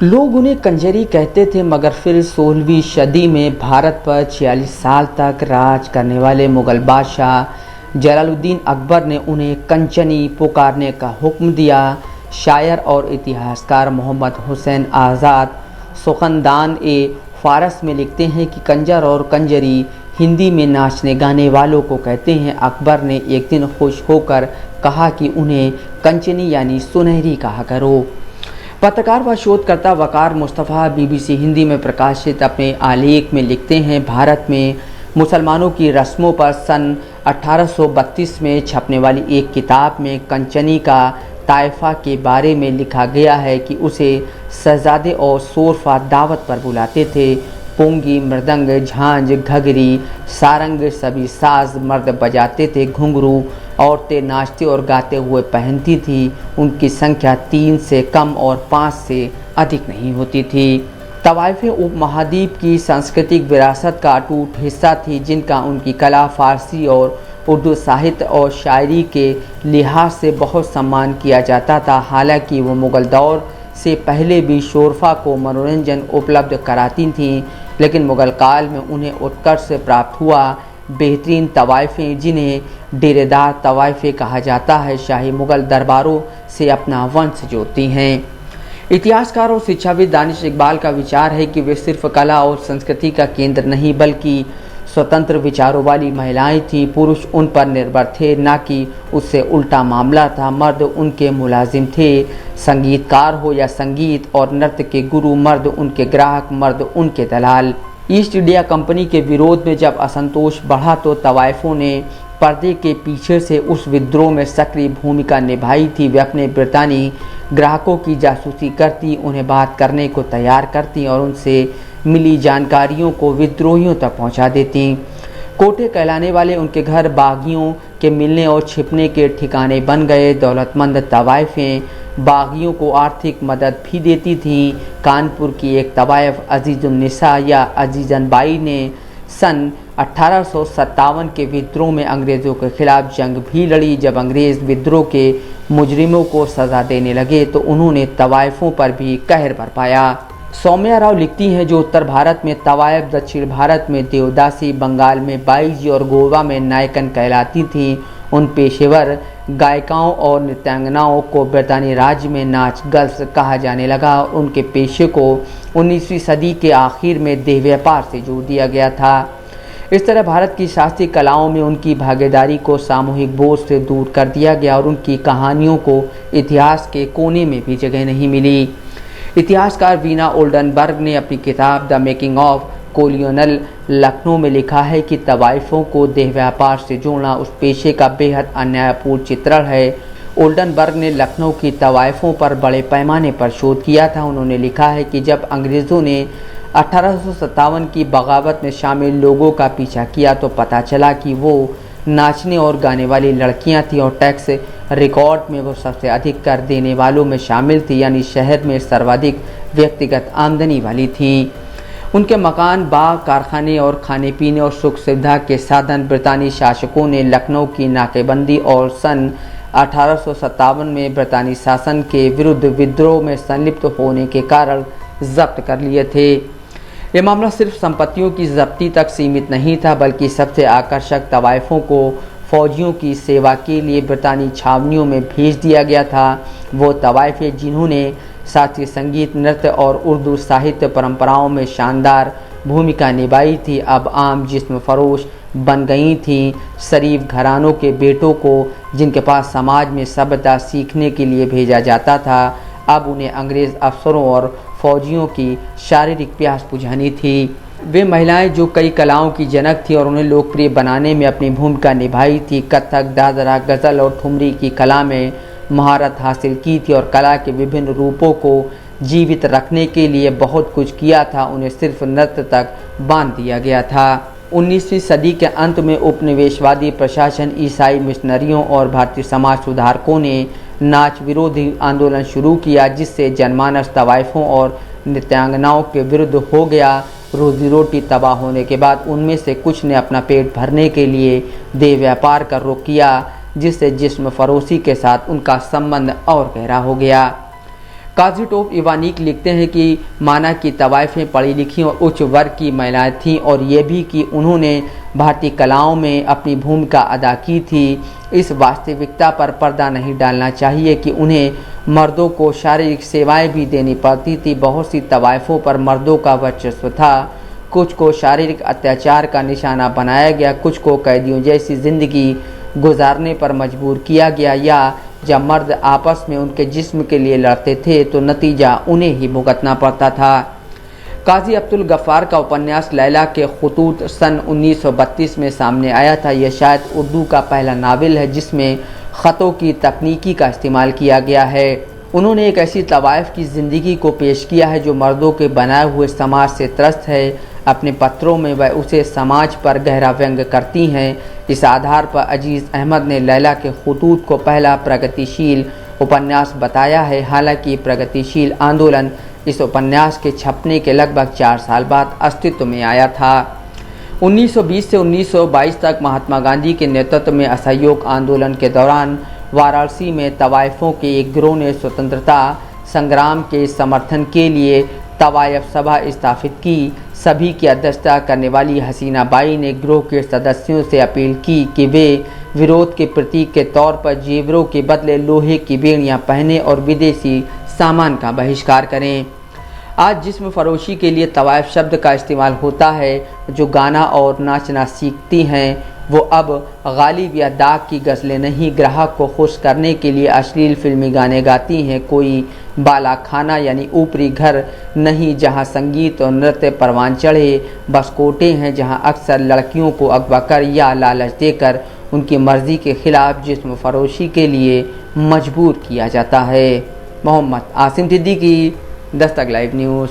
लोग उन्हें कंजरी कहते थे, मगर फिर 16वीं सदी में भारत पर 46 साल तक राज करने वाले मुगल बादशाह जलालुद्दीन अकबर ने उन्हें कंचनी पुकारने का हुक्म दिया। शायर और इतिहासकार मोहम्मद हुसैन आज़ाद सुखनदान ए फारस में लिखते हैं कि कंजर और कंजरी हिंदी में नाचने गाने वालों को कहते हैं। अकबर ने एक दिन खुश होकर कहा कि उन्हें कंचनी यानी सुनहरी कहा करो। पत्रकार व शोधकर्ता वकार मुस्तफ़ा बीबीसी हिंदी में प्रकाशित अपने आलेख में लिखते हैं, भारत में मुसलमानों की रस्मों पर सन 1832 में छपने वाली एक किताब में कंचनी का ताइफा के बारे में लिखा गया है कि उसे शहजादे और शोरफा दावत पर बुलाते थे। पोंगी, मृदंग, झांझ, घघरी, सारंग सभी साज मर्द बजाते थे। घुंघरू औरतें नाचते और गाते हुए पहनती थी। उनकी संख्या 3 से कम और 5 से अधिक नहीं होती थी। तवाइफें उपमहाद्वीप की सांस्कृतिक विरासत का अटूट हिस्सा थी, जिनका उनकी कला, फारसी और उर्दू साहित्य और शायरी के लिहाज से बहुत सम्मान किया जाता था। हालांकि वो मुग़ल दौर से पहले भी शोरफा को मनोरंजन उपलब्ध कराती थीं, लेकिन मुग़ल काल में उन्हें उत्कर्ष प्राप्त हुआ। बेहतरीन तवाइफें, जिन्हें डेरेदार तवाइफें कहा जाता है, शाही मुग़ल दरबारों से अपना वंश जोड़ती हैं। इतिहासकार और शिक्षाविद दानिश इकबाल का विचार है कि वे सिर्फ कला और संस्कृति का केंद्र नहीं बल्कि स्वतंत्र विचारों वाली महिलाएं थीं। पुरुष उन पर निर्भर थे, ना कि उससे उल्टा मामला था। मर्द उनके मुलाजिम थे, संगीतकार हो या संगीत और नृत्य के गुरु। मर्द उनके ग्राहक, मर्द उनके दलाल। ईस्ट इंडिया कंपनी के विरोध में जब असंतोष बढ़ा तो तवाइफों ने पर्दे के पीछे से उस विद्रोह में सक्रिय भूमिका निभाई थी। वे अपने ब्रितानी ग्राहकों की जासूसी करती, उन्हें बात करने को तैयार करती और उनसे मिली जानकारियों को विद्रोहियों तक पहुंचा देती। कोटे कहलाने वाले उनके घर बागियों के मिलने और छिपने के ठिकाने बन गए। दौलतमंद तवाइफें बागियों को आर्थिक मदद भी देती थीं। कानपुर की एक तवाइफ अजीजुन्निसा या अजीजन बाई ने सन 1857 के विद्रोह में अंग्रेज़ों के खिलाफ जंग भी लड़ी। जब अंग्रेज़ विद्रोह के मुजरिमों को सज़ा देने लगे तो उन्होंने तवाइफों पर भी कहर बरपाया। सौम्या राव लिखती हैं, जो उत्तर भारत में तवाइफ, दक्षिण भारत में देवदासी, बंगाल में बाईजी और गोवा में नायकन कहलाती थीं। उन पेशेवर गायिकाओं और नृत्यांगनाओं को ब्रितानी राज्य में नाच गर्ल्स कहा जाने लगा। उनके पेशे को 19वीं सदी के आखिर में देह व्यापार से जोड़ दिया गया था। इस तरह भारत की शास्त्रीय कलाओं में उनकी भागीदारी को सामूहिक बोझ से दूर कर दिया गया और उनकी कहानियों को इतिहास के कोने में भी जगह नहीं मिली। इतिहासकार वीना ओल्डनबर्ग ने अपनी किताब द मेकिंग ऑफ कोलियोनल लखनऊ में लिखा है कि तवाइफों को देह व्यापार से जोड़ना उस पेशे का बेहद अन्यायपूर्ण चित्रण है। ओल्डनबर्ग ने लखनऊ की तवाइफों पर बड़े पैमाने पर शोध किया था। उन्होंने लिखा है कि जब अंग्रेज़ों ने 1857 की बगावत में शामिल लोगों का पीछा किया तो पता चला कि वो नाचने और गाने वाली लड़कियां थीं और टैक्स रिकॉर्ड में वो सबसे अधिक कर देने वालों में शामिल थी, यानी शहर में सर्वाधिक व्यक्तिगत आमदनी वाली थीं। उनके मकान, बाग, कारखाने और खाने पीने और सुख सुविधा के साधन ब्रितानी शासकों ने लखनऊ की नाकेबंदी और सन 1857 में ब्रितानी शासन के विरुद्ध विद्रोह में संलिप्त होने के कारण जब्त कर लिए थे। ये मामला सिर्फ संपत्तियों की जब्ती तक सीमित नहीं था, बल्कि सबसे आकर्षक तवाइफों को फौजियों की सेवा के लिए ब्रितानी छावनियों में भेज दिया गया था। वो तवाइफें जिन्होंने शास्त्रीय संगीत, नृत्य और उर्दू साहित्य परंपराओं में शानदार भूमिका निभाई थी, अब आम जिस्म फरोश बन गई थीं। शरीफ घरानों के बेटों को, जिनके पास समाज में सभ्यता सीखने के लिए भेजा जाता था, अब उन्हें अंग्रेज़ अफसरों और फौजियों की शारीरिक प्यास बुझानी थी। वे महिलाएं जो कई कलाओं की जनक थी और उन्हें लोकप्रिय बनाने में अपनी भूमिका निभाई थी। कथक, दादरा, गज़ल और ठुमरी की कला में महारत हासिल की थी और कला के विभिन्न रूपों को जीवित रखने के लिए बहुत कुछ किया था। उन्हें सिर्फ नृत्य तक बांध दिया गया था। 19वीं सदी के अंत में उपनिवेशवादी प्रशासन, ईसाई मिशनरियों और भारतीय समाज सुधारकों ने नाच विरोधी आंदोलन शुरू किया, जिससे जनमानस तवाइफों और नृत्यांगनाओं के विरुद्ध हो गया। रोजी रोटी तबाह होने के बाद उनमें से कुछ ने अपना पेट भरने के लिए देह व्यापार का रुख किया, जिससे जिस्म फरोशी के साथ उनका संबंध और गहरा हो गया। काजी टोप इवानिक लिखते हैं कि माना कि तवाइफें पढ़ी लिखी और उच्च वर्ग की महिलाएं थीं और ये भी कि उन्होंने भारतीय कलाओं में अपनी भूमिका अदा की थी। इस वास्तविकता पर पर्दा नहीं डालना चाहिए कि उन्हें मर्दों को शारीरिक सेवाएं भी देनी पड़ती थी। बहुत सी तवाइफों पर मर्दों का वर्चस्व था। कुछ को शारीरिक अत्याचार का निशाना बनाया गया, कुछ को कैदियों जैसी ज़िंदगी गुजारने पर मजबूर किया गया, या जब मर्द आपस में उनके जिस्म के लिए लड़ते थे तो नतीजा उन्हें ही भुगतना पड़ता था। काजी अब्दुल गफ्फार का उपन्यास लैला के खुतूत सन 1932 में सामने आया था। यह शायद उर्दू का पहला नावल है जिसमें ख़तों की तकनीकी का इस्तेमाल किया गया है। उन्होंने एक ऐसी तवाइफ की ज़िंदगी को पेश किया है जो मर्दों के बनाए हुए समाज से त्रस्त है। अपने पत्रों में वह उसे समाज पर गहरा व्यंग करती हैं। इस आधार पर अजीज़ अहमद ने लैला के खुतूत को पहला प्रगतिशील उपन्यास बताया है। हालांकि प्रगतिशील आंदोलन इस उपन्यास के छपने के लगभग 4 साल बाद अस्तित्व में आया था। 1920 से 1922 तक महात्मा गांधी के नेतृत्व में असहयोग आंदोलन के दौरान वाराणसी में तवाइफों के एक गिरोह ने स्वतंत्रता संग्राम के समर्थन के लिए तवायफ सभा स्थापित की। सभी की अध्यक्षता करने वाली हसीना बाई ने गिरोह के सदस्यों से अपील की कि वे विरोध के प्रतीक के तौर पर जेवरों के बदले लोहे की बेड़ियां पहने और विदेशी सामान का बहिष्कार करें। आज जिस्म फरोशी के लिए तवाइफ शब्द का इस्तेमाल होता है, जो गाना और नाचना सीखती हैं, वो अब गालिब या दाग की गज़लें नहीं, ग्राहक को खुश करने के लिए अश्लील फिल्मी गाने गाती हैं। कोई बाला खाना यानी ऊपरी घर नहीं जहां संगीत और नृत्य परवान चढ़े, बस कोटे हैं जहां अक्सर लड़कियों को अगवा कर या लालच देकर उनकी मर्ज़ी के खिलाफ जिस्म फरोशी के लिए मजबूर किया जाता है। Mohammad Asim Siddiqui, Dastak live news.